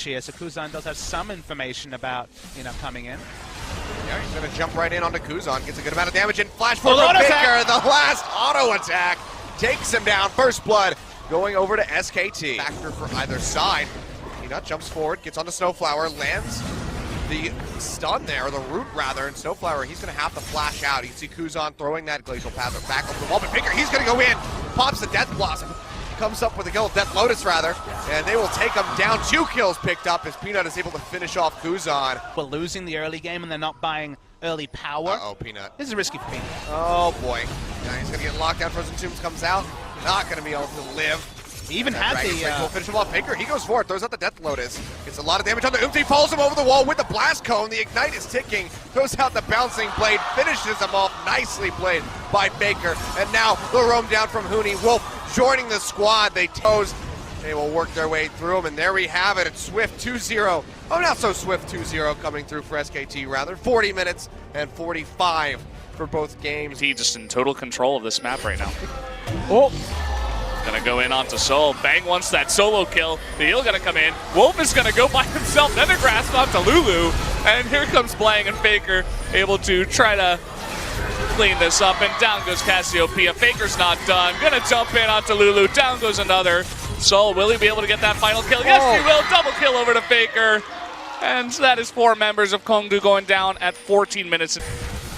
here, so Kuzan does have some information about coming in. Yeah, he's going to jump right in onto Kuzan, gets a good amount of damage, and flash forward from Baker. The last auto attack takes him down. First blood going over to SKT. Factor for either side. Peanut jumps forward, gets onto Snowflower, lands the stun there, or the root rather, and Snowflower, he's going to have to flash out. You can see Kuzan throwing that Glacial Path back over the wall, but Baker, he's going to go in, pops the Death Blossom, comes up with a kill, Death Lotus rather, and they will take him down. 2 kills picked up as Peanut is able to finish off Kuzan. We're losing the early game and they're not buying early power. Uh-oh, Peanut. This is risky for Peanut. Oh boy. Yeah, he's going to get locked down. Frozen Tombs comes out, not going to be able to live. He even had the... Will finish him off. Baker, he goes for it, throws out the Death Lotus. Gets a lot of damage on the Oomty, falls him over the wall with the Blast Cone. The Ignite is ticking, throws out the Bouncing Blade, finishes him off. Nicely played by Baker. And now the roam down from Huni. Wolf joining the squad. They will work their way through him, and there we have it. It's Swift 2-0. Oh, not so Swift 2-0 coming through for SKT, rather. 40 minutes and 45 for both games. He just in total control of this map right now. Oh! Gonna go in onto Soul. Bang wants that solo kill. The heal gonna come in. Wolf is gonna go by himself. Nether Grasp onto Lulu. And here comes Blang and Faker, able to try to clean this up. And down goes Cassiopeia. Faker's not done. Gonna jump in onto Lulu. Down goes another. Soul, will he be able to get that final kill? Yes, he will. Double kill over to Faker. And that is 4 members of Kongdu going down at 14 minutes.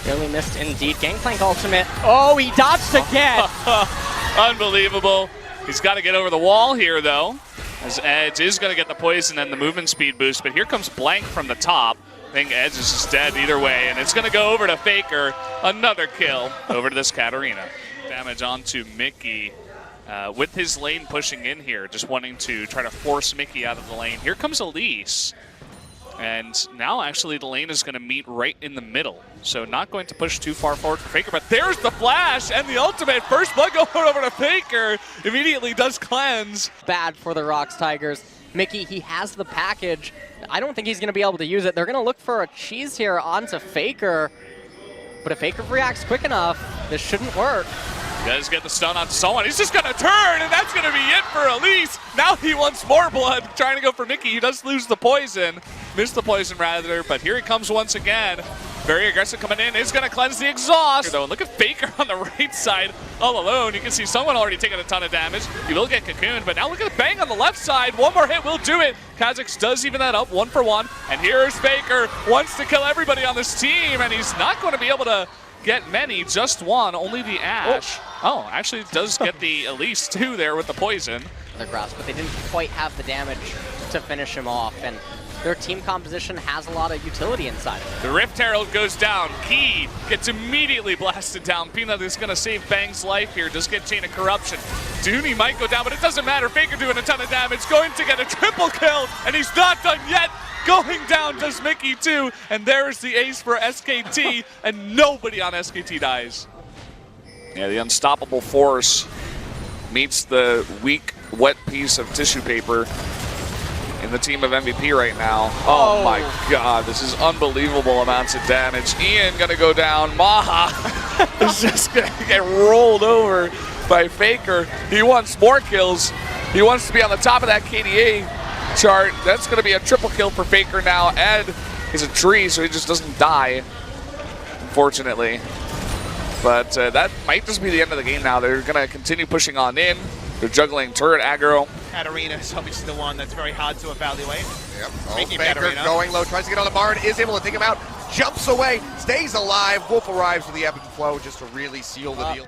Really missed indeed. Gangplank ultimate. Oh, he dodged again. Unbelievable. He's got to get over the wall here, though, as Edge is going to get the poison and the movement speed boost. But here comes Blank from the top. I think Edge is just dead either way, and it's going to go over to Faker. Another kill over to this Katarina. Damage onto Mickey with his lane pushing in here, just wanting to try to force Mickey out of the lane. Here comes Elise. And now actually the lane is going to meet right in the middle. So not going to push too far forward for Faker, but there's the flash and the ultimate. First blood going over to Faker. Immediately does cleanse. Bad for the Rocks Tigers. Mickey, he has the package. I don't think he's going to be able to use it. They're going to look for a cheese here onto Faker. But if Faker reacts quick enough, this shouldn't work. Does get the stun on someone. He's just going to turn, and that's going to be it for Elise. Now he wants more blood, trying to go for Mickey. He does lose the poison. Missed the poison, rather, but here he comes once again. Very aggressive coming in. Is going to cleanse the exhaust. Though, look at Faker on the right side all alone. You can see someone already taking a ton of damage. He will get cocooned, but now look at the Bang on the left side. One more hit will do it. Kha'Zix does even that up 1 for 1. And here's Faker. Wants to kill everybody on this team, and he's not going to be able to get many, just one, only the Ash. Oh, actually does get the Elise too there with the poison. The grasp, but they didn't quite have the damage to finish him off, and their team composition has a lot of utility inside of it. The Rift Herald goes down. Key gets immediately blasted down. Peanut is going to save Bang's life here. Does get Chain of Corruption. Dooney might go down, but it doesn't matter. Faker doing a ton of damage. Going to get a triple kill, and he's not done yet. Going down does Mickey too, and there's the ace for SKT, and nobody on SKT dies. Yeah, the unstoppable force meets the weak, wet piece of tissue paper in the team of MVP right now. Oh my god, this is unbelievable amounts of damage. Ian gonna go down. Maha is just gonna get rolled over by Faker. He wants more kills. He wants to be on the top of that KDA chart. That's gonna be a triple kill for Faker now. Ed is a tree, so he just doesn't die, unfortunately. But that might just be the end of the game now. They're gonna continue pushing on in. They're juggling turret aggro. Katarina is obviously the one that's very hard to evaluate. Yep. Oh, Baker going low, tries to get on the barn, is able to take him out, jumps away, stays alive. Wolf arrives with the ebb and flow just to really seal the deal.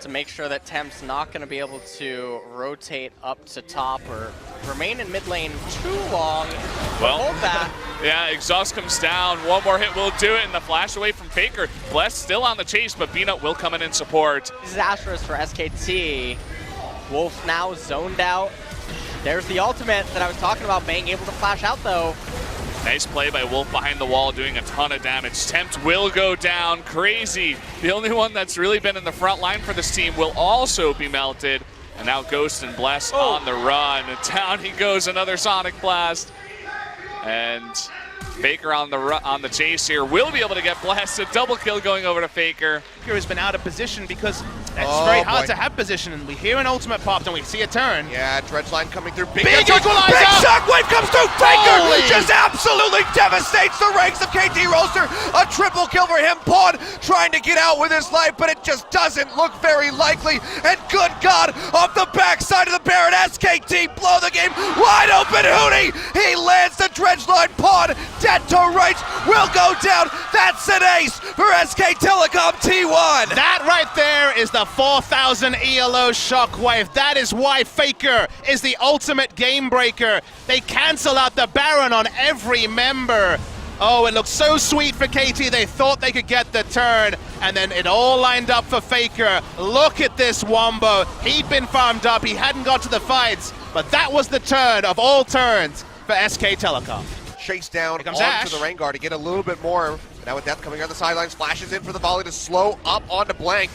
To make sure that Temp's not going to be able to rotate up to top or remain in mid lane too long. Well, hold that. Yeah, exhaust comes down. One more hit will do it, and the flash away from Faker. Bless still on the chase, but Peanut will come in support. Disastrous for SKT. Wolf now zoned out. There's the ultimate that I was talking about, being able to flash out though. Nice play by Wolf behind the wall, doing a ton of damage. Tempt will go down. Crazy. The only one that's really been in the front line for this team will also be melted. And now Ghost and Bless on the run. And down he goes, another Sonic Blast. And Faker on the chase here will be able to get Blessed. A double kill going over to Faker. Faker has been out of position because It's very hard to have position, and we hear an ultimate popped and we see a turn. Yeah, dredge line coming through. Big equalizer! Big shockwave comes through. Faker Holy! just absolutely devastates the ranks of KT Roaster. A triple kill for him. Pawn trying to get out with his life, but it just doesn't look very likely. And good God, off the backside of the Baron, SKT blow the game wide open. Hootie, he lands the dredge line. Pawn dead to rights will go down. That's an ace for SK Telecom T1. That right there is the 4000 ELO shockwave. That is why Faker is the ultimate game breaker. They cancel out the Baron on every member. Oh, it looked so sweet for KT. They thought they could get the turn, and then it all lined up for Faker. Look at this Wombo. He'd been farmed up. He hadn't got to the fights, but that was the turn of all turns for SK Telecom. Chase down onto Ash. the Rengar to get a little bit more. Now with Death coming on the sidelines, flashes in for the volley to slow up onto Blank.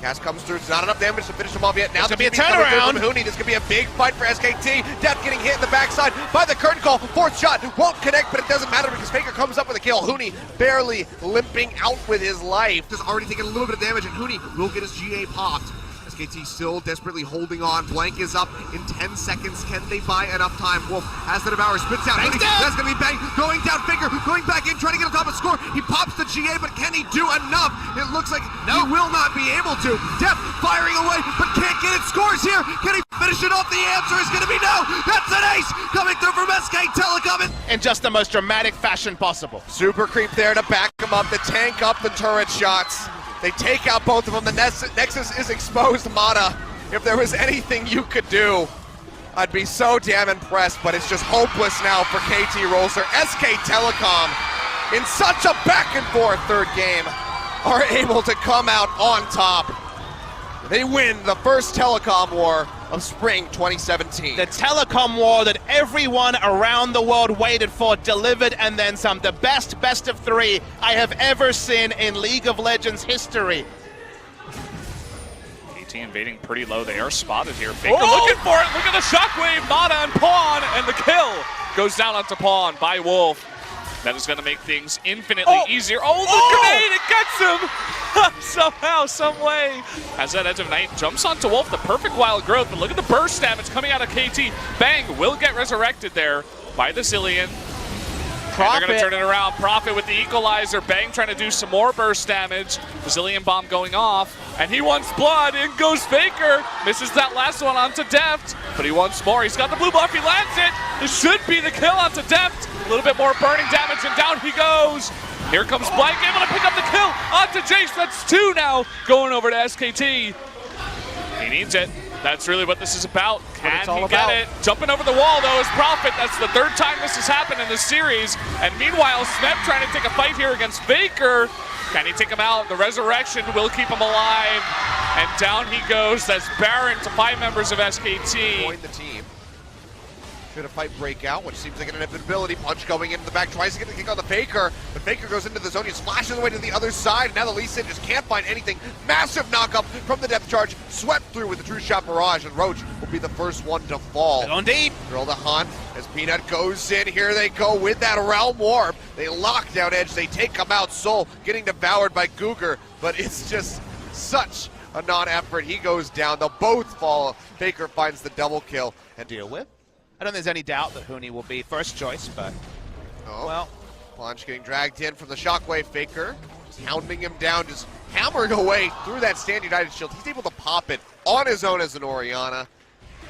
Cast comes through, it's not enough damage to finish him off yet. Now It's the gonna be a TP's coming through turnaround. from Huni. This could be a big fight for SKT. Death getting hit in the backside by the curtain call. Fourth shot won't connect, but it doesn't matter because Faker comes up with a kill. Huni barely limping out with his life. Just already taking a little bit of damage, and Huni will get his GA popped. SKT still desperately holding on. Blank is up in 10 seconds. Can they buy enough time? Wolf has the Devour, spits out. That's going to be Bang. Going down, Faker going back in, trying to get on top of score. He pops the GA, but can he do enough? It looks like he will not be able to. Death firing away, but can't get it. Scores here. Can he finish it off? The answer is going to be no. That's an ace coming through from SK Telecom. In just the most dramatic fashion possible. Super creep there to back him up, to tank up the turret shots. They take out both of them. The Nexus is exposed. Mata, if there was anything you could do, I'd be so damn impressed, but it's just hopeless now for KT Roaster. SK Telecom, in such a back and forth third game, are able to come out on top. They win the first telecom war of spring 2017. The telecom war that everyone around the world waited for, delivered, and then some. The best of three I have ever seen in League of Legends history. KT invading pretty low. They are spotted here. Faker looking for it. Look at the shockwave. Mata and Pawn, and the kill goes down onto Pawn by Wolf. That is going to make things infinitely easier. Oh, the grenade! It gets him! Somehow, some way. As that Edge of Night jumps onto Wolf, the perfect wild growth, but look at the burst damage coming out of KT. Bang will get resurrected there by the Zillion. They're going to turn it around. Profit with the equalizer. Bang trying to do some more burst damage. Bazillion bomb going off. And he wants blood. In goes Faker. Misses that last one onto Deft. But he wants more. He's got the blue buff. He lands it. This should be the kill onto Deft. A little bit more burning damage and down he goes. Here comes Blank, able to pick up the kill onto Jace. That's two now going over to SKT. He needs it. That's really what this is about. Can he get it? Jumping over the wall, though, is Profit. That's the third time this has happened in this series. And meanwhile, Smep trying to take a fight here against Faker. Can he take him out? The resurrection will keep him alive. And down he goes. That's Baron to 5 members of SKT. Join the team. Should a fight break out, which seems like an inevitability. Punch going into the back, tries to get the kick on the Faker, but Faker goes into the zone, he splashes away to the other side, and now the Lee Sin just can't find anything. Massive knockup from the depth charge, swept through with the True Shot Barrage, and Roach will be the first one to fall. On deep. Drill the hunt as Peanut goes in. Here they go with that Realm Warp. They lock down Edge, they take him out. Soul getting devoured by Cougar, but it's just such a non-effort. He goes down, they'll both fall. Faker finds the double kill and deal with. I don't think there's any doubt that Huni will be first choice, but well. Punch getting dragged in from the Shockwave. Faker just hounding him down, just hammering away through that Stand United shield. He's able to pop it on his own as an Orianna.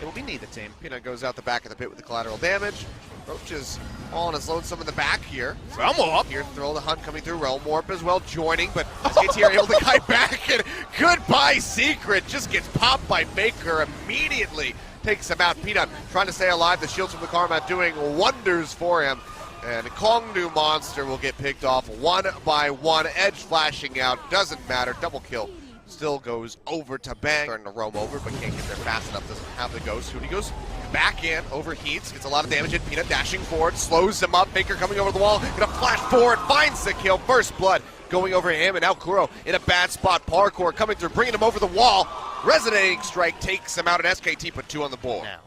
It will be neither team. Peanut goes out the back of the pit with the collateral damage. Roach is all on his lonesome in the back here. Realm Warp. Here, Thrill the Hunt coming through. Realm Warp as well, joining, but SKT are able to kite back, and goodbye Secret just gets popped by Faker immediately. Takes him out. Peanut trying to stay alive. The shields from the Karma doing wonders for him. And Kongnu Monster will get picked off one by one. Edge flashing out. Doesn't matter. Double kill still goes over to Bang. Starting to roam over, but can't get there fast enough. Doesn't have the ghost. Huni goes back in, overheats, gets a lot of damage in. Peanut dashing forward, slows him up. Faker coming over the wall, gonna flash forward, finds the kill. First blood going over him, and now Kuro in a bad spot. Parkour coming through, bringing him over the wall. Resonating strike takes him out, and SKT put 2 on the board. Now.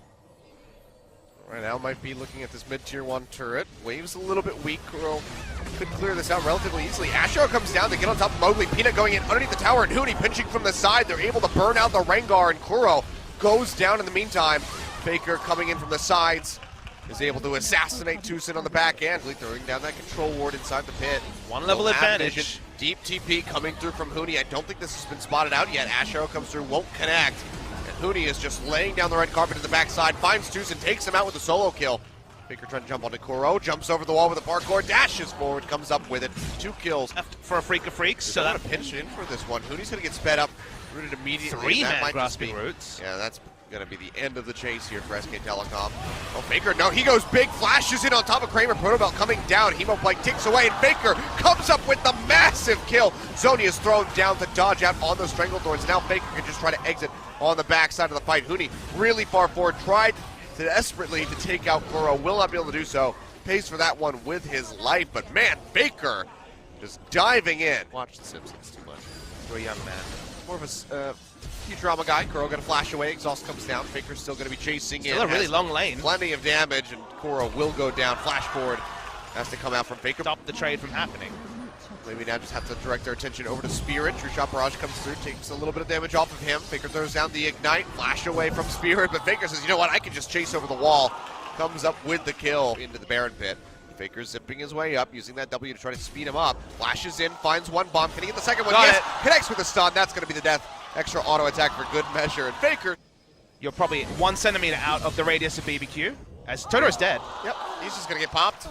Right now might be looking at this mid-tier 1 turret. Wave's a little bit weak. Kuro could clear this out relatively easily. Ashero comes down to get on top of Mowgli. Peanut going in underneath the tower, and Huni pinching from the side. They're able to burn out the Rengar, and Kuro goes down in the meantime. Faker coming in from the sides is able to assassinate Tucson on the back end, throwing down that control ward inside the pit. One level advantage. Deep TP coming through from Huni. I don't think this has been spotted out yet. Ashero comes through, won't connect. Huni is just laying down the red carpet to the backside, finds Tucson, takes him out with a solo kill. Faker trying to jump onto Kuro, jumps over the wall with a parkour, dashes forward, comes up with it. 2 kills. For a Freak of Freaks. So that pinch in for this one. Huni's going to get sped up, rooted immediately. 3-man grasping roots. Yeah, that's going to be the end of the chase here for SK Telecom. Oh, Faker, no, he goes big, flashes in on top of Kramer. Protobelt coming down. Hemopike ticks away, and Faker comes up with the massive kill. Zoni is thrown down to dodge out on those Stranglethorns. Now Faker can just try to exit on the backside of the fight. Huni really far forward, tried desperately to take out Kuro, will not be able to do so. Pays for that one with his life, but man, Faker just diving in. Watch The Simpsons too much. For a young man. More of a Futurama guy. Kuro gonna flash away, exhaust comes down. Faker's still gonna be chasing in. Still a really long lane. Plenty of damage, and Kuro will go down. Flash forward has to come out from Faker. Stop the trade from happening. Maybe now just have to direct their attention over to Spirit. True Shot Barrage comes through, takes a little bit of damage off of him. Faker throws down the Ignite, flash away from Spirit, but Faker says, you know what, I can just chase over the wall. Comes up with the kill into the Baron pit. Faker zipping his way up, using that W to try to speed him up. Flashes in, finds one bomb. Can he get the second one? Got yes, it. Connects with a stun. That's going to be the death. Extra auto attack for good measure. And Faker, You're probably 1 centimeter out of the radius of BBQ. As Totoro's dead. yep, he's just going to get popped.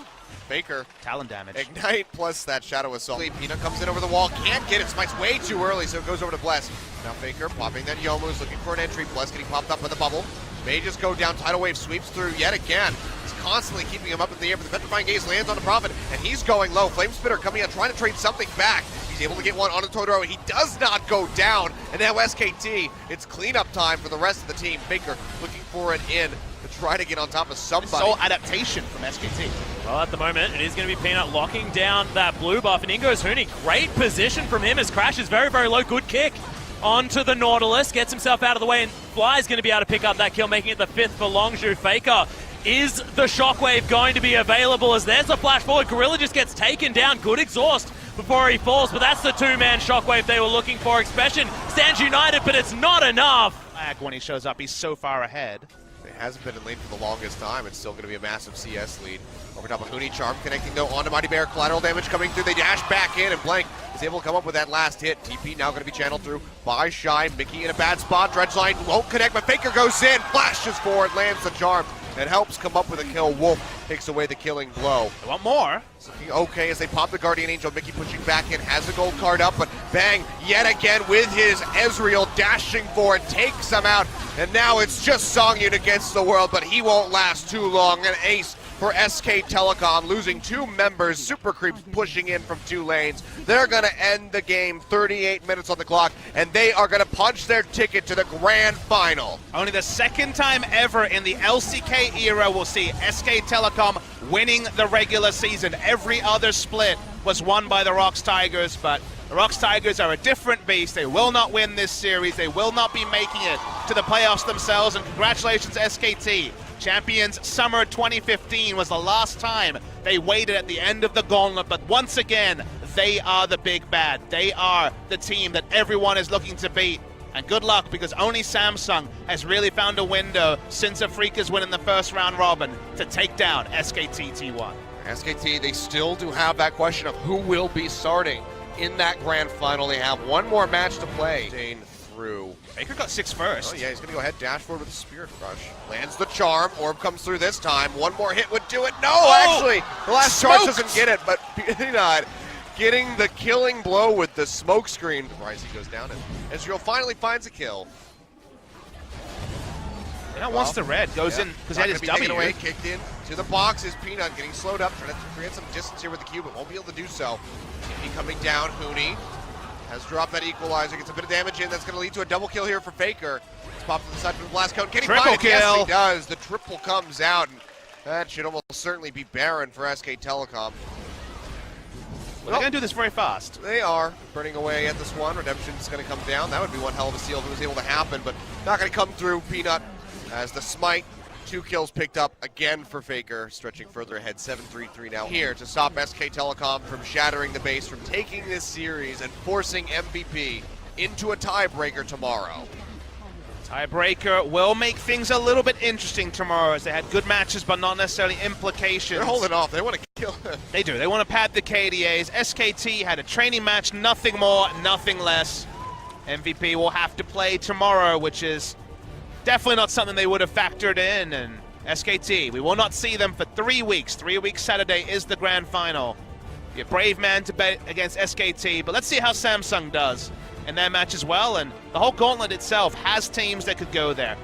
Faker, Talon damage. Ignite plus that Shadow Assault. Peanut comes in over the wall, can't get it, smites way too early, so it goes over to Bless. Now Faker popping that Yomu's looking for an entry. Bless getting popped up in the bubble. May just go down, Tidal Wave sweeps through yet again. He's constantly keeping him up in the air, but the Petrifying Gaze lands on the Prophet, and he's going low. Flame Spitter coming out, trying to trade something back. He's able to get one onto Totoro. He does not go down, and now SKT, it's cleanup time for the rest of the team. Faker looking for an in to try to get on top of somebody. Sole adaptation from SKT. Well, at the moment, it is going to be Peanut locking down that blue buff, and in goes Huni. Great position from him as Crash is very, very low. Good kick onto the Nautilus, gets himself out of the way, and Fly is going to be able to pick up that kill, making it the 5th for Longzhu. Faker, is the Shockwave going to be available as there's a flash forward? Gorilla just gets taken down. Good exhaust before he falls, but that's the 2-man Shockwave they were looking for. Expression stands united, but it's not enough. When he shows up, he's so far ahead. It hasn't been in lane for the longest time. It's still going to be a massive CS lead. Over top of Huni, Charm connecting though onto Mighty Bear. Collateral damage coming through. They dash back in, and Blank is able to come up with that last hit. TP now going to be channeled through by Shy. Mickey in a bad spot. Dredgeline won't connect, but Faker goes in. Flashes forward, lands the Charm. It helps come up with a kill. Wolf takes away the killing blow. They want more. It's looking okay as they pop the Guardian Angel. Mickey pushing back in, has a gold card up, but bang, yet again with his Ezreal dashing forward, takes him out. And now it's just Songyun against the world, but he won't last too long. An ace for SK Telecom, losing 2 members. Super Creeps pushing in from 2 lanes. They're going to end the game, 38 minutes on the clock, and they are going to punch their ticket to the grand final. Only the 2nd time ever in the LCK era we'll see SK Telecom winning the regular season. Every other split was won by the Rocks Tigers, but the Rocks Tigers are a different beast. They will not win this series. They will not be making it to the playoffs themselves, and congratulations SKT. Champions Summer 2015 was the last time they waited at the end of the gauntlet, but once again, they are the big bad. They are the team that everyone is looking to beat. And good luck, because only Samsung has really found a window since Afrika's win in the first round robin to take down SKT T1. SKT, they still do have that question of who will be starting in that grand final. They have one more match to play. Dane through. Baker got 6 first. Oh yeah, he's gonna go ahead, dash forward with the Spirit Rush. Lands the Charm, Orb comes through this time. One more hit would do it. No, actually, the last charge doesn't get it, but Peanut getting the killing blow with the smoke screen. Risey goes down, and Ezreal finally finds a kill. Now wants the red, goes in, because he had his W. Away, kicked in to the box is Peanut, getting slowed up, trying to create some distance here with the Q, but won't be able to do so. He coming down, Huni has dropped that equalizer, gets a bit of damage in, that's going to lead to a double kill here for Faker. It's popped to the side for the blast cone. Can he find it? Yes, he does. The triple comes out, and that should almost certainly be barren for SK Telecom. Well, they're going to do this very fast. They are burning away at this one. Redemption's going to come down. That would be one hell of a steal if it was able to happen, but not going to come through. Peanut as the smite 2 kills picked up again for Faker, stretching further ahead, 7-3-3 now here to stop SK Telecom from shattering the base, from taking this series and forcing MVP into a tiebreaker tomorrow. Tiebreaker will make things a little bit interesting tomorrow, as they had good matches but not necessarily implications. They're holding off. They want to kill him. They do. They want to pad the KDAs. SKT had a training match, nothing more, nothing less. MVP will have to play tomorrow, which is definitely not something they would have factored in. And SKT, we will not see them for 3 weeks. 3 weeks Saturday is the grand final. Be a brave man to bet against SKT, but let's see how Samsung does in their match as well. And the whole gauntlet itself has teams that could go there.